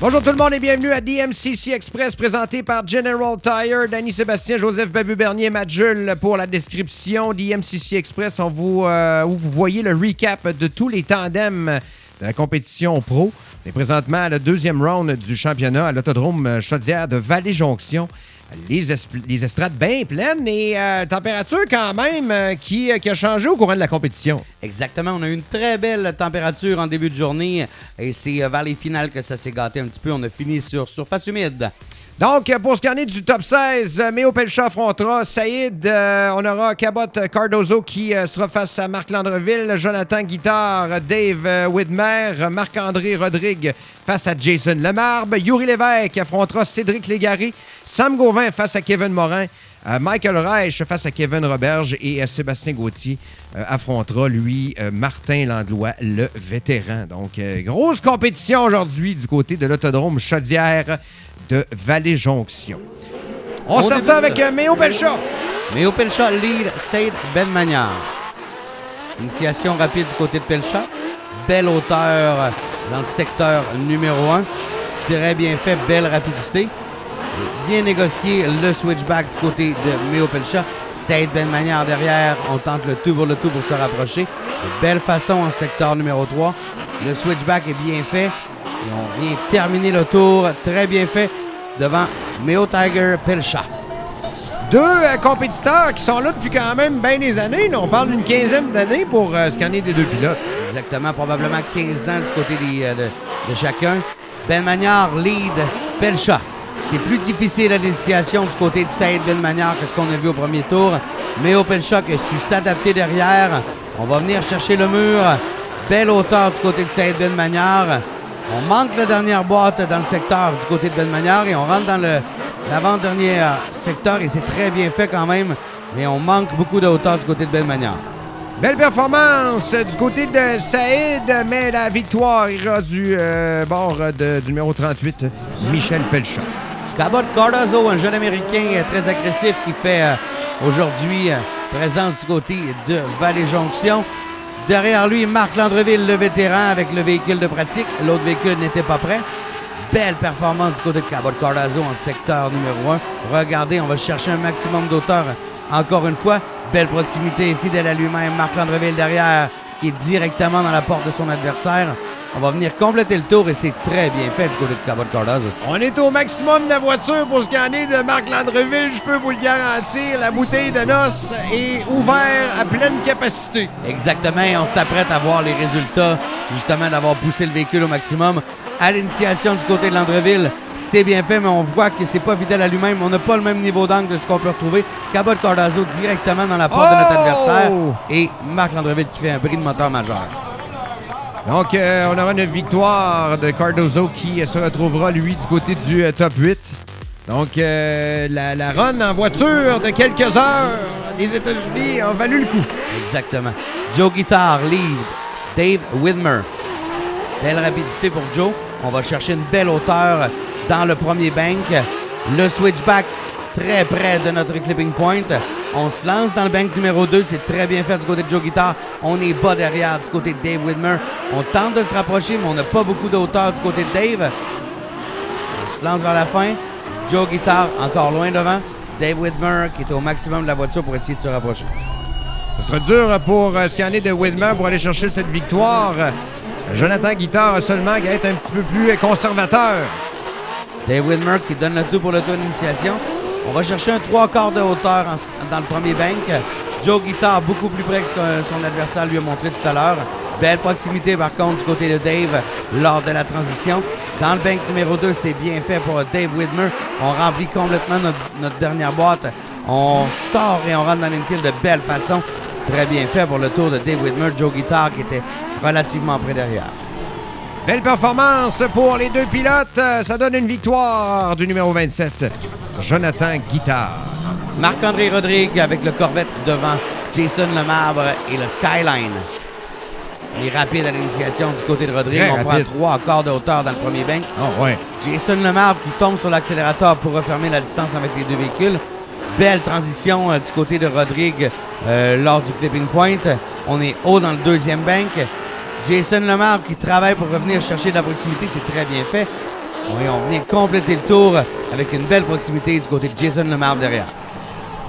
Bonjour tout le monde et bienvenue à DMCC Express présenté par General Tire. Danny Sébastien, Joseph Babu Bernier, Matt Jules pour la description. DMCC Express, où vous voyez le recap de tous les tandems de la compétition pro. On est présentement à la deuxième round du championnat à l'autodrome Chaudière de Vallée-Jonction. Les estrades bien pleines et température quand même qui a changé au courant de la compétition. Exactement, on a eu une très belle température en début de journée et c'est vers les finales que ça s'est gâté un petit peu. On a fini sur surface humide. Donc, pour ce qui en est du top 16, Méo Pelcha affrontera Saïd. On aura Cabot Cardozo qui sera face à Marc Landreville, Jonathan Guitard, Dave Widmer, Marc-André Rodrigue face à Jason Lemarbre, Yuri Lévesque affrontera Cédric Légaré, Sam Gauvin face à Kevin Morin, Michael Reich face à Kevin Roberge et Sébastien Gauthier affrontera, lui, Martin Landlois, le vétéran. Donc, grosse compétition aujourd'hui du côté de l'autodrome Chaudière de Vallée-Jonction. On start ça avec Méo Pelcha. Méo Pelcha lead Saïd Ben Magnard. Initiation rapide du côté de Pelcha. Belle hauteur dans le secteur numéro 1. Très bien fait, belle rapidité. Bien négocié le switchback du côté de Méo Pelcha. Saïd Ben Magnard derrière. On tente le tout pour se rapprocher. Belle façon en secteur numéro 3. Le switchback est bien fait. Et on vient terminer le tour. Très bien fait devant Méo Tiger Pelcha. Deux compétiteurs qui sont là depuis quand même bien des années. Là, on parle d'une quinzaine d'années pour ce qu'en est des deux pilotes. Exactement, probablement 15 ans du côté de chacun. Ben Magnard lead Pelcha. C'est plus difficile à l'initiation du côté de Saïd Ben Magnard que ce qu'on a vu au premier tour. Méo Pelcha qui a su s'adapter derrière. On va venir chercher le mur. Belle hauteur du côté de Saïd Ben Magnard. On manque la dernière boîte dans le secteur du côté de Ben Magnard et on rentre dans l'avant-dernier secteur et c'est très bien fait quand même, mais on manque beaucoup de hauteur du côté de Ben Magnard. Belle performance du côté de Saïd, mais la victoire ira du bord du numéro 38, Michel Pelcha. Cabot Cardozo, un jeune Américain très agressif qui fait aujourd'hui présence du côté de Vallée-Jonction. Derrière lui, Marc Landreville, le vétéran, avec le véhicule de pratique. L'autre véhicule n'était pas prêt. Belle performance du côté de Cabot Cardozo en secteur numéro 1. Regardez, on va chercher un maximum d'auteur encore une fois. Belle proximité, fidèle à lui-même. Marc Landreville derrière, qui est directement dans la porte de son adversaire. On va venir compléter le tour et c'est très bien fait du côté de Cabot Cardozo. On est au maximum de la voiture pour ce qui en est de Marc Landreville, je peux vous le garantir. La bouteille de noces est ouverte à pleine capacité. Exactement, on s'apprête à voir les résultats, justement d'avoir poussé le véhicule au maximum. À l'initiation du côté de Landreville, c'est bien fait, mais on voit que c'est pas fidèle à lui-même. On n'a pas le même niveau d'angle de ce qu'on peut retrouver. Cabot Cardozo directement dans la porte de notre adversaire et Marc Landreville qui fait un bris de moteur majeur. Donc, on aura une victoire de Cardozo qui se retrouvera, lui, du côté du top 8. Donc, la run en voiture de quelques heures des États-Unis a valu le coup. Exactement. Joe Guitard lead Dave Widmer. Belle rapidité pour Joe. On va chercher une belle hauteur dans le premier bank. Le switchback très près de notre clipping point. On se lance dans le bank numéro 2. C'est très bien fait du côté de Joe Guitard. On est bas derrière du côté de Dave Widmer. On tente de se rapprocher, mais on n'a pas beaucoup de hauteur du côté de Dave. On se lance vers la fin. Joe Guitard encore loin devant. Dave Widmer qui est au maximum de la voiture pour essayer de se rapprocher. Ce sera dur pour ce qu'il en est de Widmer pour aller chercher cette victoire. Jonathan Guitard seulement qui va être un petit peu plus conservateur. Dave Widmer qui donne le tout pour le tour d'initiation. On va chercher un 3/4 de hauteur dans le premier bank. Joe Guitard beaucoup plus près que ce que son adversaire lui a montré tout à l'heure. Belle proximité par contre du côté de Dave lors de la transition. Dans le bank numéro 2, c'est bien fait pour Dave Widmer. On remplit complètement notre dernière boîte. On sort et on rentre dans l'infield de belle façon. Très bien fait pour le tour de Dave Widmer. Joe Guitard qui était relativement près derrière. Belle performance pour les deux pilotes. Ça donne une victoire du numéro 27, Jonathan Guitard. Marc-André Rodrigue avec le Corvette devant Jason Lemarbre et le Skyline. Il est rapide à l'initiation du côté de Rodrigue. On prend 3/4 de hauteur dans le premier bank. Oh, ouais. Jason Lemarbre qui tombe sur l'accélérateur pour refermer la distance avec les deux véhicules. Belle transition du côté de Rodrigue lors du clipping point. On est haut dans le deuxième bank. Jason Lemarbre qui travaille pour revenir chercher de la proximité, c'est très bien fait. Et on vient compléter le tour avec une belle proximité du côté de Jason Lemarbre derrière.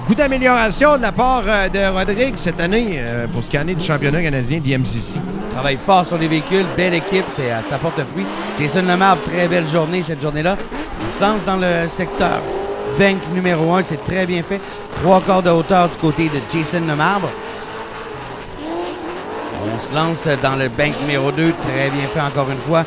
Beaucoup d'amélioration de la part de Rodrigue cette année pour ce qui en est du championnat canadien d'IMCC. Travaille fort sur les véhicules, belle équipe, ça porte fruit. Jason Lemarbre, très belle journée cette journée-là. Il se lance dans le secteur bank numéro 1, c'est très bien fait. 3 quarts de hauteur du côté de Jason Lemarbre. On se lance dans le bank numéro 2, très bien fait encore une fois.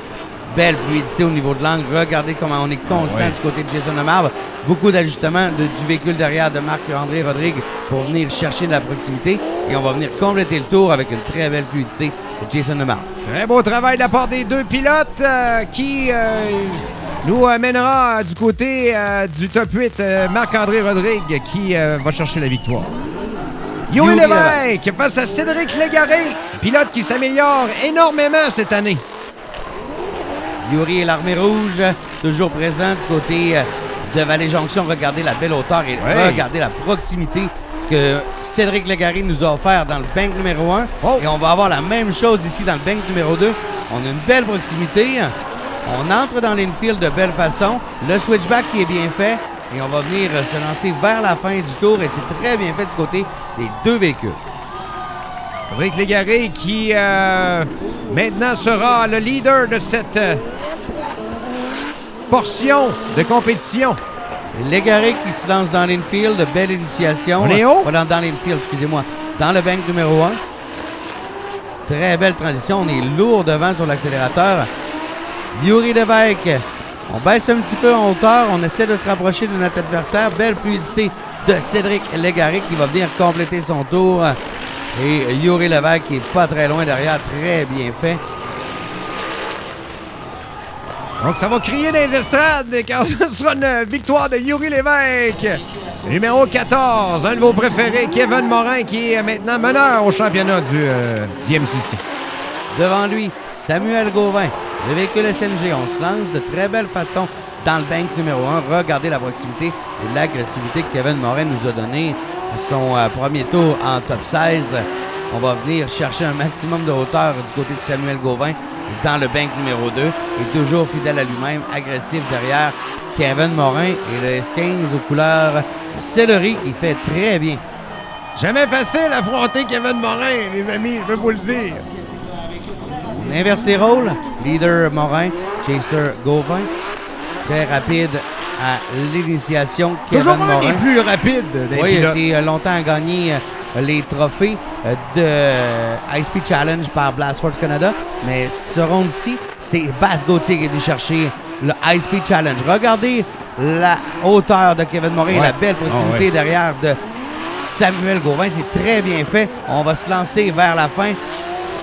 Belle fluidité au niveau de l'angle. Regardez comment on est constant du côté de Jason Lemarbre. Beaucoup d'ajustements du véhicule derrière de Marc-André Rodrigue pour venir chercher de la proximité. Et on va venir compléter le tour avec une très belle fluidité de Jason Lemarbre. Très beau travail de la part des deux pilotes qui nous mènera du côté du top 8, Marc-André Rodrigue qui va chercher la victoire. Yuri Lévesque face à Cédric Légaré, pilote qui s'améliore énormément cette année. Yuri et l'armée rouge, toujours présent du côté de Vallée-Jonction. Regardez la belle hauteur et regardez la proximité que Cédric Légaré nous a offert dans le bank numéro 1. Oh. Et on va avoir la même chose ici dans le bank numéro 2. On a une belle proximité. On entre dans l'infield de belle façon. Le switchback qui est bien fait. Et on va venir se lancer vers la fin du tour. Et c'est très bien fait du côté des deux véhicules. Cédric Légaré qui maintenant sera le leader de cette portion de compétition. Légaré qui se lance dans l'infield, belle initiation. On est haut? Dans l'infield, excusez-moi. Dans le bank numéro 1. Très belle transition. On est lourd devant sur l'accélérateur. Yuri Lévesque. On baisse un petit peu en hauteur. On essaie de se rapprocher de notre adversaire. Belle fluidité de Cédric Légaré qui va venir compléter son tour. Et Yuri Lévesque qui est pas très loin derrière. Très bien fait. Donc, ça va crier dans les estrades car ce sera une victoire de Yuri Lévesque. Numéro 14, un de vos préférés, Kevin Morin, qui est maintenant meneur au championnat du DMCC. Devant lui, Samuel Gauvin, le véhicule SNG. On se lance de très belle façon dans le bank numéro 1. Regardez la proximité et l'agressivité que Kevin Morin nous a donné à son premier tour en top 16. On va venir chercher un maximum de hauteur du côté de Samuel Gauvin dans le bank numéro 2 et toujours fidèle à lui-même, agressif derrière Kevin Morin et le S15 aux couleurs céleri qui fait très bien. Jamais facile affronter Kevin Morin, les amis, je peux vous le dire. On inverse les rôles. Leader Morin, chaser Gauvin. Très rapide à l'initiation. Toujours Kevin un Morin. des plus rapides des oui, pilotes. il a été longtemps à gagner les trophées de High Speed Challenge par Blast Force Canada. Mais ce round-ci, c'est Bas Gauthier qui est venu chercher le High Speed Challenge. Regardez la hauteur de Kevin Morin et la belle proximité derrière de Samuel Gauvin. C'est très bien fait. On va se lancer vers la fin.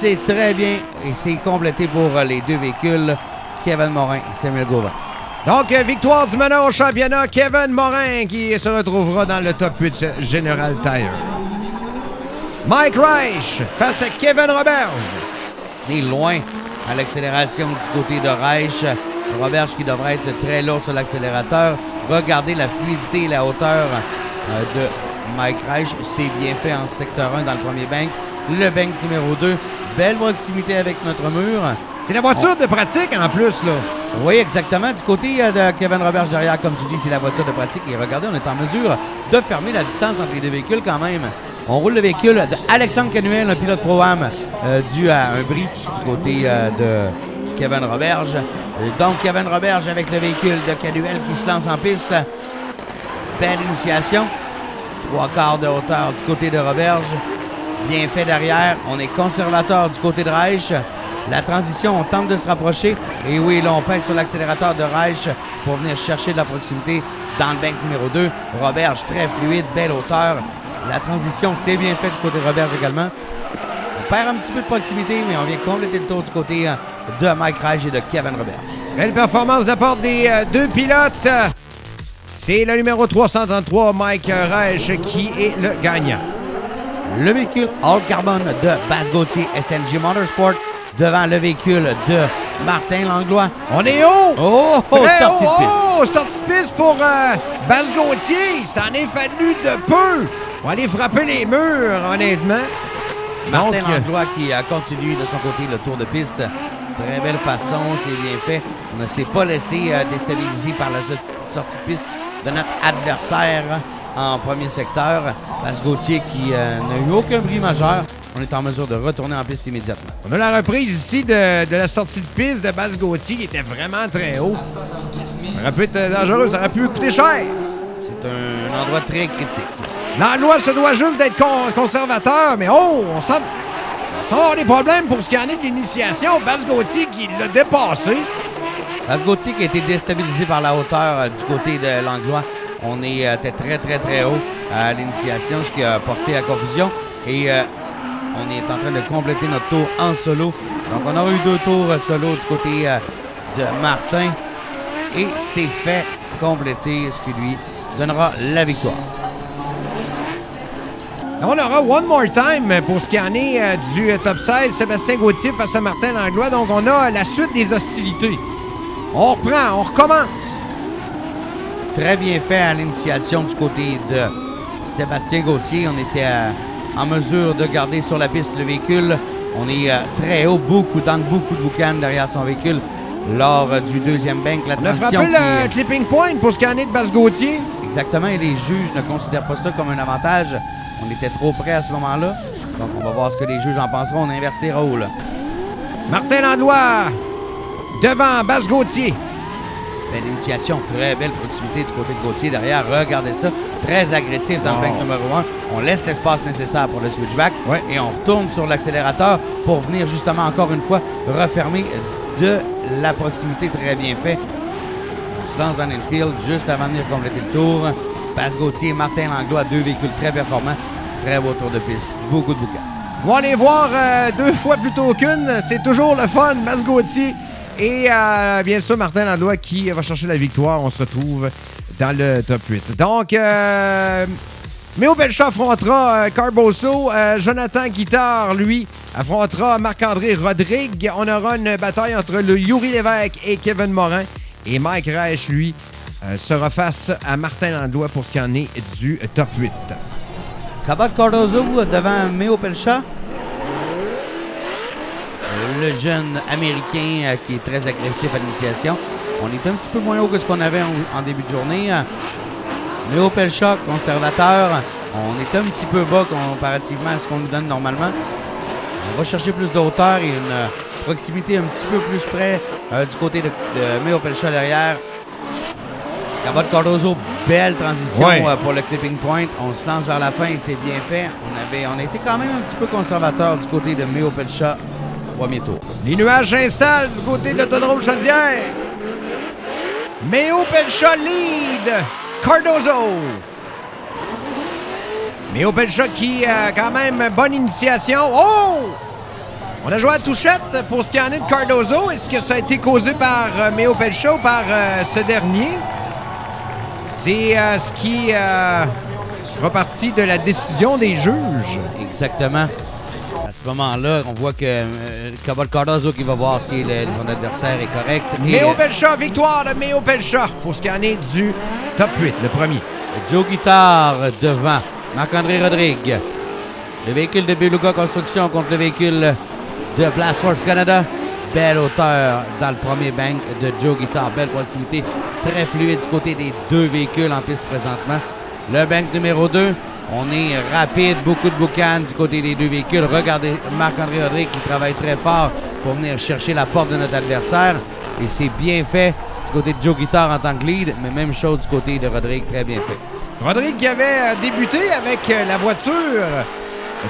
C'est très bien et c'est complété pour les deux véhicules, Kevin Morin et Samuel Gauvin. Donc, victoire du meneur au championnat, Kevin Morin, qui se retrouvera dans le top 8 General Tire. Mike Reich face à Kevin Roberge. Il est loin à l'accélération du côté de Reich. Roberge qui devrait être très lourd sur l'accélérateur. Regardez la fluidité et la hauteur de Mike Reich. C'est bien fait en secteur 1 dans le premier bank. Le bank numéro 2, belle proximité avec notre mur. C'est la voiture de pratique en plus, là. Oui, exactement. Du côté de Kevin Roberge derrière, comme tu dis, c'est la voiture de pratique. Et regardez, on est en mesure de fermer la distance entre les deux véhicules quand même. On roule le véhicule d'Alexandre Canuel, un pilote Pro-Am dû à un bris du côté de Kevin Roberge. Donc, Kevin Roberge avec le véhicule de Canuel qui se lance en piste. Belle initiation. 3 quarts de hauteur du côté de Roberge. Bien fait derrière. On est conservateur du côté de Reich. La transition, on tente de se rapprocher. Et oui, là, on pèse sur l'accélérateur de Reich pour venir chercher de la proximité dans le bank numéro 2. Roberge, très fluide, belle hauteur. La transition, c'est bien fait du côté de Roberge également. On perd un petit peu de proximité, mais on vient compléter le tour du côté de Mike Reich et de Kevin Roberge. Belle performance de la part des deux pilotes. C'est le numéro 333, Mike Reich, qui est le gagnant. Le véhicule All Carbon de Bas Gauthier SNG Motorsport devant le véhicule de Martin Langlois. On est haut! Oh! Sortie de piste. Oh! Sortie de piste pour Bas Gauthier. Ça en est fallu de peu pour aller frapper les murs, honnêtement. Martin Langlois qui continue de son côté le tour de piste. très belle façon, c'est bien fait. On ne s'est pas laissé déstabiliser par la sortie de piste de notre adversaire en premier secteur. Bas Gauthier qui n'a eu aucun bris majeur. On est en mesure de retourner en piste immédiatement. On a la reprise ici de la sortie de piste de Bas Gauthier qui était vraiment très haut. Ça aurait pu être dangereux, ça aurait pu coûter cher. C'est un endroit très critique. L'endroit se doit juste d'être conservateur, mais on semble avoir des problèmes pour ce qui en est de l'initiation. Bas Gauthier qui l'a dépassé. Bas Gauthier qui a été déstabilisé par la hauteur du côté de l'Anglois. On était très haut à l'initiation, ce qui a porté à confusion. Et on est en train de compléter notre tour en solo. Donc, on aura eu 2 tours solo du côté de Martin. Et c'est fait compléter, ce qui lui donnera la victoire. On aura One More Time pour ce qui en est du top 16. Sébastien Gauthier face à Martin Langlois. Donc, on a la suite des hostilités. On reprend, on recommence. Très bien fait à l'initiation du côté de Sébastien Gauthier. On était en mesure de garder sur la piste le véhicule. On est très haut, beaucoup de boucan derrière son véhicule lors du deuxième bank. La on a frappé le clipping point pour ce qui en est de Bas Gauthier. Exactement, et les juges ne considèrent pas ça comme un avantage. On était trop près à ce moment-là. Donc, on va voir ce que les juges en penseront. On inverse les rôles. Martin Langlois devant Bas Gauthier. Belle initiation, très belle proximité du côté de Gauthier. Derrière, regardez ça, très agressif dans le bank numéro 1. On laisse l'espace nécessaire pour le switchback et on retourne sur l'accélérateur pour venir justement encore une fois refermer de la proximité. Très bien fait. On se lance dans l'infield juste avant de venir compléter le tour. Bas Gauthier, Martin Langlois, 2 véhicules très performants. Très beau tour de piste, beaucoup de boucan. Faut aller voir 2 fois plutôt qu'une. C'est toujours le fun, Bas Gauthier. Et bien sûr, Martin Langlois qui va chercher la victoire. On se retrouve dans le top 8. Donc, Méo Belchat affrontera Carboso. Jonathan Guitard, lui, affrontera Marc-André Rodrigue. On aura une bataille entre le Yuri Lévesque et Kevin Morin. Et Mike Reich, lui, sera face à Martin Langlois pour ce qui en est du top 8. Cabot Cardozo devant Méo Belchat. Le jeune Américain qui est très agressif à l'initiation. On est un petit peu moins haut que ce qu'on avait en début de journée. Méo Belchat, conservateur, on est un petit peu bas comparativement à ce qu'on nous donne normalement. On va chercher plus de hauteur et une proximité un petit peu plus près du côté de Méo Belchat derrière. Cabot Cardozo, belle transition pour le clipping point. On se lance vers la fin et c'est bien fait. On a été quand même un petit peu conservateur du côté de Méo Belchat. Premier tour. Les nuages s'installent du côté de l'autodrome Chaudière. Méo Belchat lead Cardozo. Méo Belchat qui a quand même bonne initiation. Oh! On a joué à touchette pour ce qui en est de Cardozo. Est-ce que ça a été causé par Méo Belchat ou par ce dernier? C'est ce qui fera partie de la décision des juges. Exactement. À ce moment-là, on voit que Cabot Cardozo qui va voir si son adversaire est correct. Méo Belchat, victoire de Méo Belchat pour ce qui en est du top 8, le premier. Joe Guitard devant Marc-André Rodrigue. Le véhicule de Beluga Construction contre le véhicule de Blast Force Canada. Belle hauteur dans le premier bank de Joe Guitard. Belle proximité, très fluide du côté des 2 véhicules en piste présentement. Le bank numéro 2. On est rapide, beaucoup de boucan du côté des 2 véhicules. Regardez Marc-André Rodrigue qui travaille très fort pour venir chercher la porte de notre adversaire. Et c'est bien fait du côté de Joe Guitard en tant que lead, mais même chose du côté de Rodrigue, très bien fait. Rodrigue qui avait débuté avec la voiture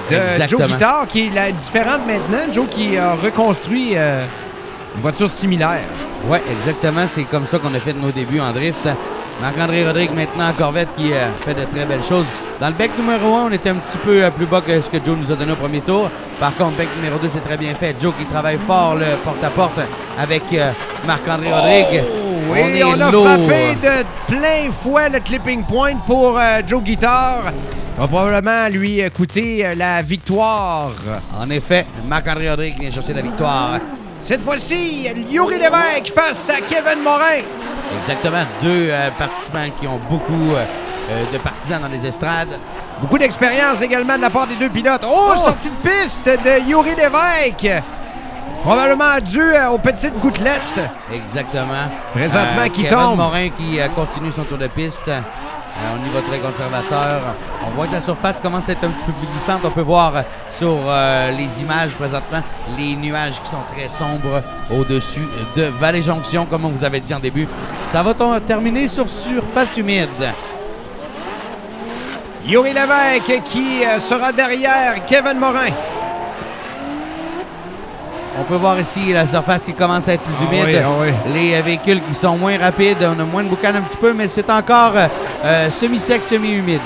de Joe Guitard, qui est différente maintenant. Joe qui a reconstruit une voiture similaire. Oui, exactement. C'est comme ça qu'on a fait nos débuts en drift. Marc-André Rodrigue maintenant en Corvette qui fait de très belles choses. Dans le bec numéro 1, on était un petit peu plus bas que ce que Joe nous a donné au premier tour. Par contre, bec numéro 2, c'est très bien fait. Joe qui travaille fort le porte-à-porte avec Marc-André Rodrigue. Oui, on a frappé de plein fouet le clipping point pour Joe Guitard. Ça va probablement lui coûter la victoire. En effet, Marc-André Rodrigue vient chercher la victoire. Cette fois-ci, Yuri Lévesque face à Kevin Morin. Exactement, 2 participants qui ont beaucoup de partisans dans les estrades. Beaucoup d'expérience également de la part des 2 pilotes. Oh, sortie de piste de Yuri Lévesque. Probablement dû aux petites gouttelettes. Exactement. Présentement, qui Kevin tombe. Morin qui continue son tour de piste. On y va très conservateur. On voit que la surface commence à être un petit peu plus glissante. On peut voir sur les images présentement les nuages qui sont très sombres au-dessus de Vallée-Jonction, comme on vous avait dit en début. Ça va terminer sur surface humide. Yuri Lévesque qui sera derrière Kevin Morin. On peut voir ici la surface qui commence à être plus humide. Les véhicules qui sont moins rapides, on a moins de boucan un petit peu, mais c'est encore semi-sec, semi-humide.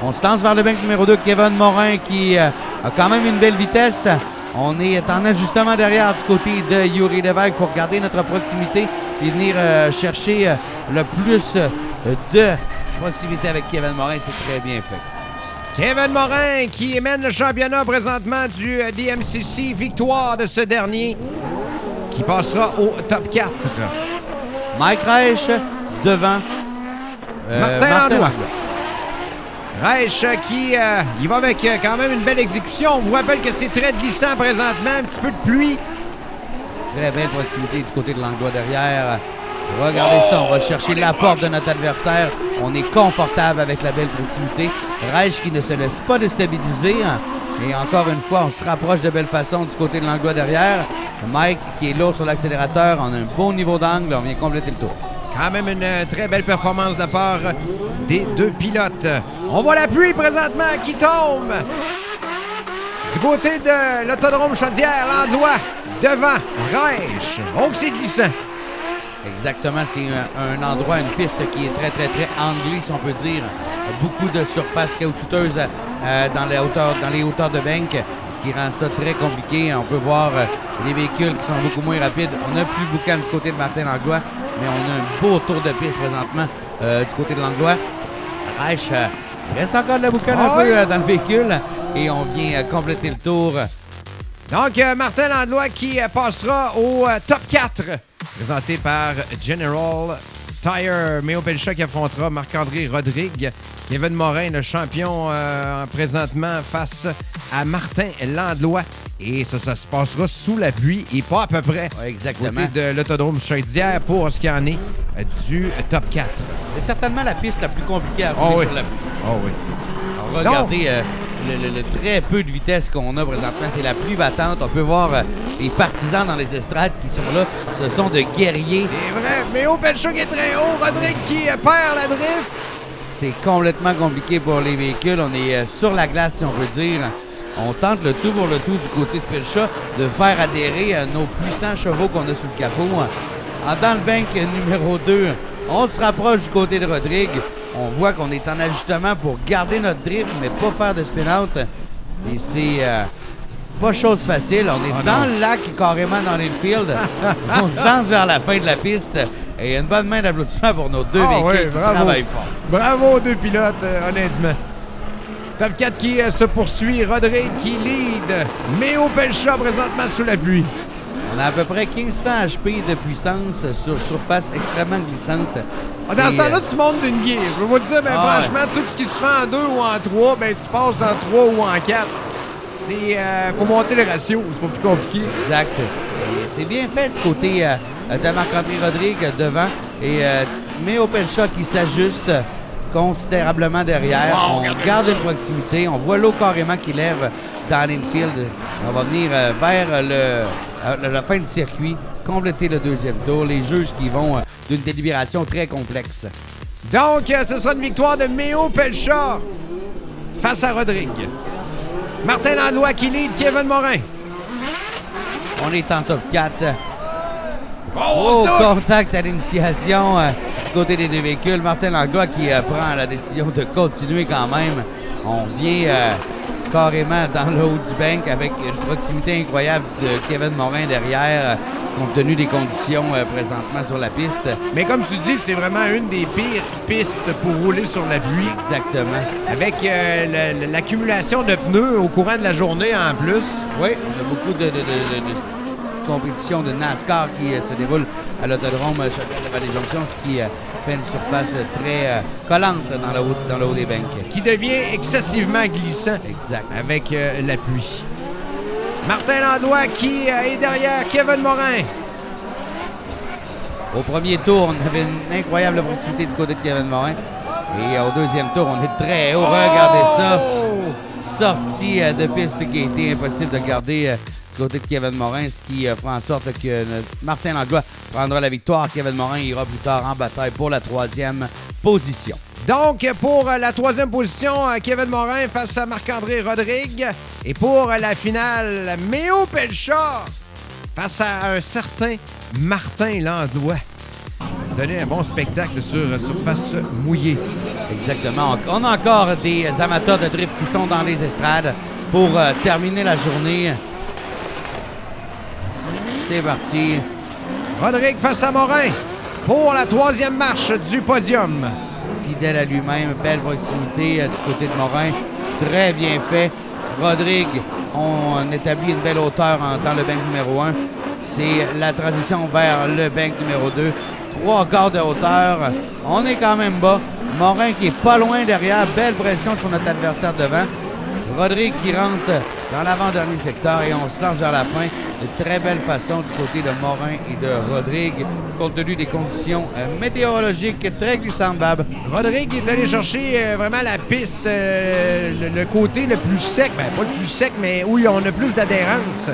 On se lance vers le banc numéro 2, Kevin Morin qui a quand même une belle vitesse. On est en ajustement derrière du côté de Yuri Lévesque pour garder notre proximité et venir chercher le plus de proximité avec Kevin Morin. C'est très bien fait. Kevin Morin qui mène le championnat présentement du DMCC. Victoire de ce dernier qui passera au top 4. Mike Reich devant Martin Landlois. Reich qui il va avec quand même une belle exécution. On vous rappelle que c'est très glissant présentement. Un petit peu de pluie. Très belle proximité du côté de Langlois derrière. Regardez ça, on va chercher la porte de notre adversaire. On est confortable avec la belle proximité. Reich qui ne se laisse pas déstabiliser. Et encore une fois, on se rapproche de belle façon du côté de Langlois derrière. Mike qui est lourd sur l'accélérateur. On a un bon niveau d'angle. On vient compléter le tour. Quand même une très belle performance de la part des deux pilotes. On voit la pluie présentement qui tombe. Du côté de l'autodrome Chaudière, Landlois devant Reich. Oh, que c'est glissant. Exactement, c'est un endroit, une piste qui est très, très, très anglais, si on peut dire. Beaucoup de surfaces caoutchouteuses dans les hauteurs de bank, ce qui rend ça très compliqué. On peut voir les véhicules qui sont beaucoup moins rapides. On a plus boucan du côté de Martin Langlois, mais on a un beau tour de piste présentement du côté de Langlois. Reich, il reste encore de la boucan un peu dans le véhicule et on vient compléter le tour. Donc, Martin Landlois qui passera au top 4, présenté par General Tire. Méo Pelcha qui affrontera Marc-André Rodrigue. Kevin Morin, le champion présentement face à Martin Landlois. Et ça se passera sous la pluie et pas à peu près. Ouais, exactement. Côté de l'autodrome Chaudière pour ce qui en est du top 4. C'est certainement la piste la plus compliquée à rouler sur la pluie. Oh oui. Alors, regardez le très peu de vitesse qu'on a présentement. C'est la pluie battante. On peut voir les partisans dans les estrades qui sont là. Ce sont de guerriers. C'est vrai. Méo Pelcha qui est très haut. Rodrigue qui perd la drift. C'est complètement compliqué pour les véhicules. On est sur la glace, si on veut dire. On tente le tout pour le tout du côté de Pelcha de faire adhérer nos puissants chevaux qu'on a sous le capot. Dans le bank numéro 2, on se rapproche du côté de Rodrigue. On voit qu'on est en ajustement pour garder notre drift, mais pas faire de spin-out. Et c'est pas chose facile. On est dans le lac, carrément dans l'infield. On se lance vers la fin de la piste. Et une bonne main d'applaudissement pour nos deux véhicules qui travaillent fort. Bravo aux deux pilotes, honnêtement. Top 4 qui se poursuit. Rodrigue qui lead. Méo Pelcha présentement sous la pluie. On a à peu près 1500 HP de puissance sur surface extrêmement glissante. Dans ce temps-là, tu montes d'une gear. Je vais vous le dire, franchement, tout ce qui se fait en 2 ou en 3, ben, tu passes en 3 ou en 4. Faut monter le ratio, c'est pas plus compliqué. Exact. C'est bien fait du côté de Marc-André Rodrigue devant. Et Méo Pelcha qui s'ajuste considérablement derrière. Wow, on garde une proximité. On voit l'eau carrément qui lève dans l'infield. On va venir vers la fin du circuit, compléter le deuxième tour. Les juges qui vont d'une délibération très complexe. Donc, ce sera une victoire de Méo Pelcha face à Rodrigue. Martin Landlois qui lead Kevin Morin. On est en top 4. Oh, Contact à l'initiation du côté des deux véhicules. Martin Langlois qui prend la décision de continuer quand même. On vient carrément dans le haut du bank avec une proximité incroyable de Kevin Morin derrière, compte tenu des conditions présentement sur la piste. Mais comme tu dis, c'est vraiment une des pires pistes pour rouler sur la pluie. Exactement. Avec l'accumulation de pneus au courant de la journée en plus. Oui, il y a beaucoup de compétitions de NASCAR qui se déroulent à l'autodrome Chaudière-Vallée-Jonction, ce qui fait une surface très collante dans le haut des bancs. Qui devient excessivement glissant. Exact. Avec la pluie. Martin Langlois qui est derrière Kevin Morin. Au premier tour, on avait une incroyable proximité du côté de Kevin Morin. Et au deuxième tour, on est très haut. Regardez ça. Sortie de piste qui a été impossible de garder du côté de Kevin Morin, ce qui fera en sorte que Martin Langlois prendra la victoire. Kevin Morin ira plus tard en bataille pour la troisième position. Donc, pour la troisième position, Kevin Morin face à Marc-André Rodrigue. Et pour la finale, Méo Pelcha face à un certain Martin Langlois. Donner un bon spectacle sur surface mouillée. Exactement. On a encore des amateurs de drift qui sont dans les estrades pour terminer la journée. C'est parti. Rodrigue face à Morin pour la troisième marche du podium. Fidèle à lui-même, belle proximité du côté de Morin. Très bien fait. Rodrigue, on établit une belle hauteur dans le bank numéro 1. C'est la transition vers le bank numéro 2. 3 quarts de hauteur. On est quand même bas. Morin qui est pas loin derrière. Belle pression sur notre adversaire devant. Rodrigue qui rentre dans l'avant-dernier secteur et on se lance vers la fin. De très belle façon du côté de Morin et de Rodrigue, compte tenu des conditions météorologiques très glissantes, Bab. Rodrigue est allé chercher vraiment la piste, le côté le plus sec, ben pas le plus sec, mais où on a plus d'adhérence.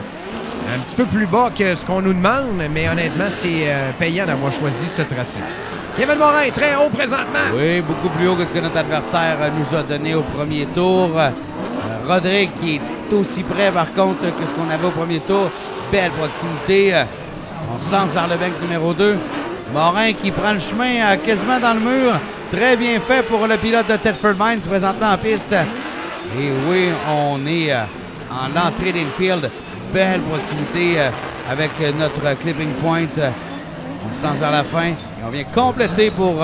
Un petit peu plus bas que ce qu'on nous demande, mais honnêtement, c'est payant d'avoir choisi ce tracé. Kevin Morin est très haut présentement. Oui, beaucoup plus haut que ce que notre adversaire nous a donné au premier tour. Rodrigue qui est aussi près, par contre, que ce qu'on avait au premier tour. Belle proximité. On se lance vers le bank numéro 2. Morin qui prend le chemin quasiment dans le mur. Très bien fait pour le pilote de Thetford Mines présentement en piste. Et oui, on est en entrée d'infield. Belle proximité avec notre clipping point. On se lance vers la fin. Et on vient compléter pour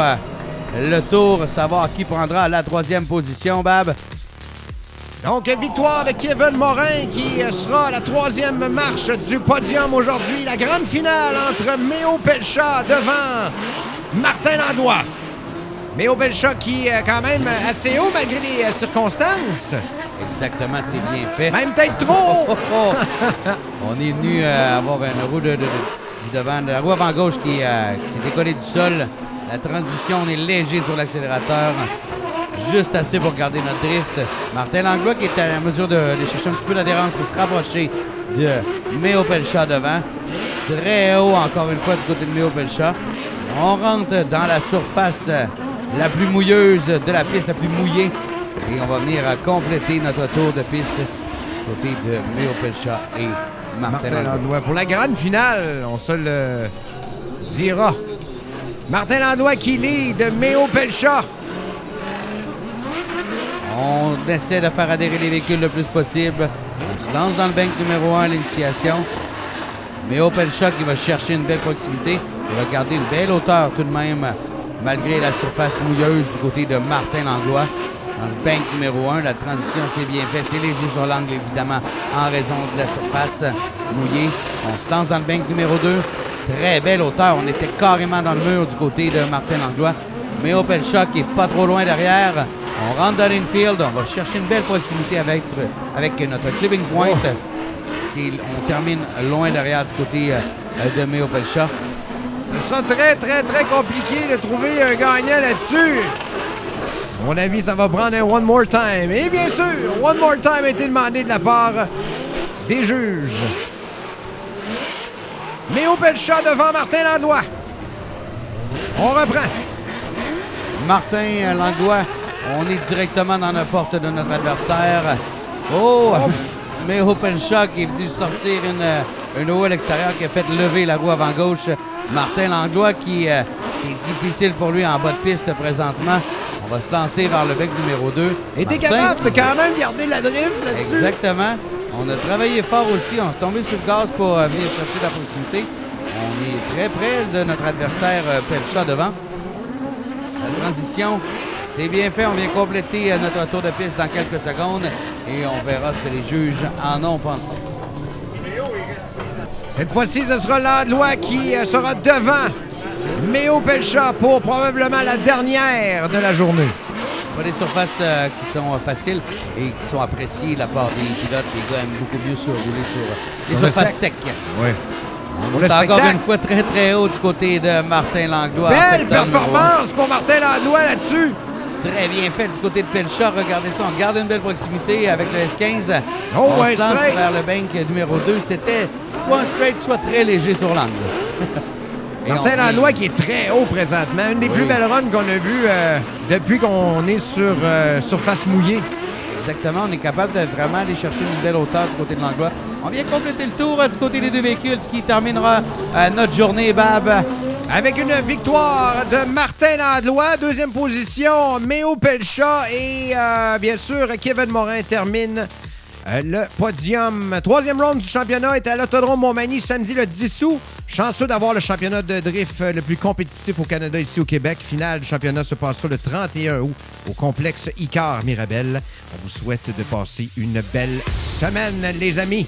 le tour, savoir qui prendra la troisième position, Bab. Donc, victoire de Kevin Morin qui sera la troisième marche du podium aujourd'hui. La grande finale entre Méo Pelcha devant Martin Langlois. Méo Pelcha qui est quand même assez haut malgré les circonstances. Exactement, c'est bien fait. Même peut-être trop! On est venu avoir une roue du devant, la roue avant gauche qui s'est décollée du sol. La transition, on est léger sur l'accélérateur. Juste assez pour garder notre drift. Martin Langlois qui est à mesure de chercher un petit peu d'adhérence pour se rapprocher de Méo Pelcha devant. Très haut encore une fois du côté de Méo Pelcha. On rentre dans la surface la plus mouilleuse de la piste, la plus mouillée. Et on va venir compléter notre tour de piste côté de Méo Pelcha et Martin Langlois. Pour la grande finale, on se le dira. Martin Langlois qui lead Méo Pelcha. On essaie de faire adhérer les véhicules le plus possible. On se lance dans le bank numéro 1 à l'initiation. Méo Pelcha qui va chercher une belle proximité. Il va garder une belle hauteur tout de même, malgré la surface mouilleuse du côté de Martin Langlois. Dans le bank numéro 1, la transition c'est bien fait. C'est léger sur l'angle, évidemment, en raison de la surface mouillée. On se lance dans le bank numéro 2. Très belle hauteur. On était carrément dans le mur du côté de Martin Langlois. Méo Pelcha qui est pas trop loin derrière. On rentre dans l'infield. On va chercher une belle proximité avec notre clipping point. On termine loin derrière du côté de Méo Pelcha. Ce sera très, très, très compliqué de trouver un gagnant là-dessus. À mon avis, ça va prendre un One More Time. Et bien sûr, One More Time a été demandé de la part des juges. Méo Pelcha devant Martin Langlois. On reprend. Martin Langlois, on est directement dans la porte de notre adversaire. Oh! Méo Pelcha qui est venu sortir une roue à l'extérieur qui a fait lever la roue avant gauche. Martin Langlois qui c'est difficile pour lui en bas de piste présentement. On va se lancer vers le bec numéro 2. Et t'es capable de quand même garder la drift là-dessus? Exactement. On a travaillé fort aussi. On est tombé sur le gaz pour venir chercher la proximité. On est très près de notre adversaire Pelcha devant. La transition, c'est bien fait. On vient compléter notre tour de piste dans quelques secondes et on verra ce que les juges en ont pensé. Cette fois-ci, ce sera Langlois qui sera devant Méo Pelcha pour probablement la dernière de la journée. Pas des surfaces qui sont faciles et qui sont appréciées de la part des pilotes. Les gars aiment beaucoup mieux rouler sur les surfaces secs. Oui. On est encore une fois très très haut du côté de Martin Langlois. Belle performance pour Martin Langlois là-dessus. Très bien fait du côté de Pelcha. Regardez ça, on garde une belle proximité avec le S15. Oh, on ouais, se lance straight vers le bank numéro 2. C'était soit un straight, soit très léger sur l'angle. Martin Langlois qui est très haut présentement. Une des plus belles runs qu'on a vues depuis qu'on est sur surface mouillée. Exactement, on est capable de vraiment aller chercher une belle hauteur du côté de Langlois. On vient compléter le tour du côté des deux véhicules, ce qui terminera notre journée, Bab. Avec une victoire de Martin Langlois, deuxième position, Méo Pelcha et bien sûr Kevin Morin termine le podium. Troisième round du championnat est à l'Autodrome Montmagny samedi le 10 août. Chanceux d'avoir le championnat de drift le plus compétitif au Canada ici au Québec. Finale du championnat se passera le 31 août au complexe Icar Mirabel. On vous souhaite de passer une belle semaine, les amis.